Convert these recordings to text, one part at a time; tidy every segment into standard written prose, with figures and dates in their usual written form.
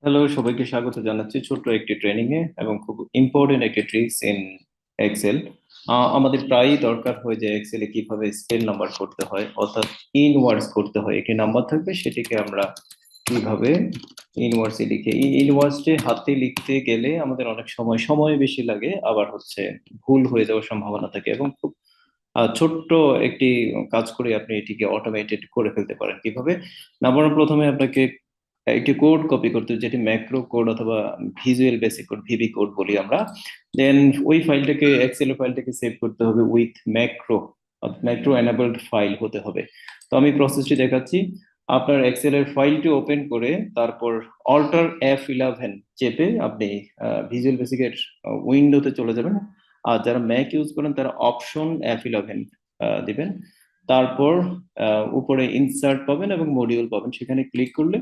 Hello, সবাইকে স্বাগত জানাচ্ছি ছোট্ট একটি ট্রেনিং এ এবং খুব ইম্পর্টেন্ট একটি ট্রিক্স ইন এক্সেল। আমাদের প্রায়ই দরকার হয় যে এক্সেলে কিভাবে স্পেল নাম্বার করতে হয়, অর্থাৎ ইনওয়ার্ডস করতে হয়। একটি নাম্বার থাকবে, সেটিকে আমরা কিভাবে ইনওয়ার্ডসে লিখে এই ইনওয়ার্ডসটি হাতে লিখতে গেলে আমাদের অনেক সময় বেশি লাগে, আবার হচ্ছে ভুল হয়ে যাওয়ার সম্ভাবনা থাকে এবং খুব ছোট্ট একটি কাজ করে আপনি এটিকে অটোমেটেড করে ফেলতে পারেন। কিভাবে? নাম্বার প্রথমে আপনাকে একটি কোড কপি করতে হবে, যেটি ম্যাক্রো কোড অথবা visual basic code, VB code বলি আমরা। দেন ওই ফাইলটাকে, এক্সেল ফাইলটাকে সেভ করতে হবে with macro, macro enabled file হতে হবে। তো আমি প্রসেসটি দেখাচ্ছি। আপনার এক্সেল এর ফাইলটি ওপেন করে তারপর অল্টার F11 চেপে আপনি ভিজুয়াল বেসিকের উইন্ডোতে চলে যাবেন। আর যারা ম্যাক ইউজ করেন তারা অপশন F11 দিবেন। তারপর উপরে ইনসার্ট পাবেন এবং মডিউল পাবেন, সেখানে ক্লিক করলে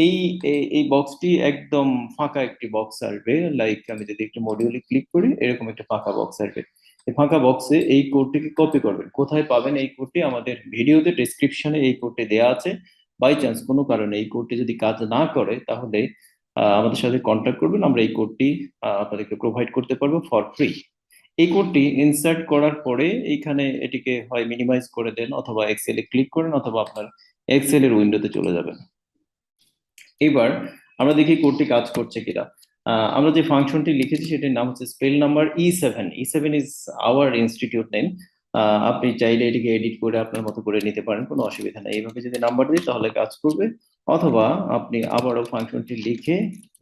এই এই বক্সটি একদম ফাঁকা একটি বক্স আসবে। লাইক আমি যদি একটু মডিউলে ক্লিক করি, এরকম একটা ফাঁকা বক্স আসবে। এই ফাঁকা বক্সে এই কোডটিকে কপি করবেন। কোথায় পাবেন এই কোডটি? আমাদের ভিডিওতে ডেসক্রিপশনে এই কোডটি দেওয়া আছে। বাই চান্স কোনো কারণে এই কোডটি যদি কাজ না করে, তাহলে আমাদের সাথে কন্ট্যাক্ট করবেন, আমরা এই কোডটি আপনাদেরকে প্রোভাইড করতে পারবো ফর ফ্রি। এই কোডটি ইনসার্ট করার পরে এইখানে এটিকে হয় মিনিমাইজ করে দেন, অথবা এক্সেলে ক্লিক করেন, অথবা আপনার এক্সেলের উইন্ডোতে চলে যাবেন। এবার আমরা দেখি কোডটি কাজ করছে কিনা। আমরা যে ফাংশনটি লিখেছি সেটির নাম হচ্ছে spell number E7। E7 is our institute name. আপনি চাইলে এটিকে এডিট করে আপনার মতো করে নিতে পারেন, কোনো অসুবিধা নেই। এইভাবে যদি নাম্বার দিই তাহলে কাজ করবে, অথবা আপনি আবারও ফাংশনটি লিখে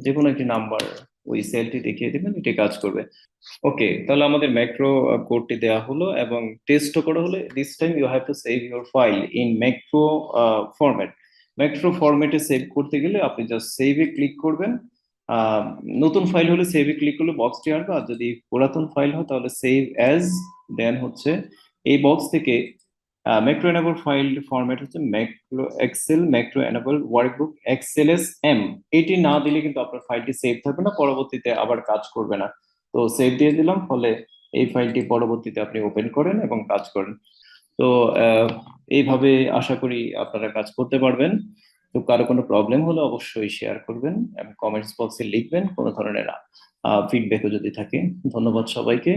যে কোনো একটি নাম্বার ওই সেলটি দেখিয়ে দেবেন, এটি কাজ করবে। ওকে, তাহলে আমাদের ম্যাক্রো কোডটি দেওয়া হলো এবং টেস্ট করা হলো। This time you have to save your file in macro format. Macro ফরম্যাটে সেভ করতে গেলে আপনি জাস্ট সেভে ক্লিক করবেন। আহ, নতুন ফাইল হলে সেভে ক্লিক করলে বক্সটি আসবে, আর যদি পুরাতন ফাইল হয় তাহলে সেভ অ্যাজ। দেন হচ্ছে এই বক্স থেকে ম্যাক্রো এনেবল ফাইল ফরম্যাট হচ্ছে macro excel macro enable workbook XLSM। এটি না দিলে কিন্তু আপনার ফাইলটি সেভ থাকবে না, পরবর্তীতে আবার কাজ করবে না। তো সেভ দিয়ে দিলাম, ফলে এই ফাইলটি পরবর্তীতে আপনি ওপেন করেন এবং কাজ করেন। তো আহ, এইভাবে আশা করি আপনারা কাজ করতে পারবেন। তো কারো কোনো প্রবলেম হলে অবশ্যই শেয়ার করবেন এবং কমেন্টস বক্সে লিখবেন কোনো ধরনের ফিডব্যাকও যদি থাকে। ধন্যবাদ সবাইকে।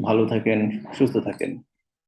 ভালো থাকেন, সুস্থ থাকেন।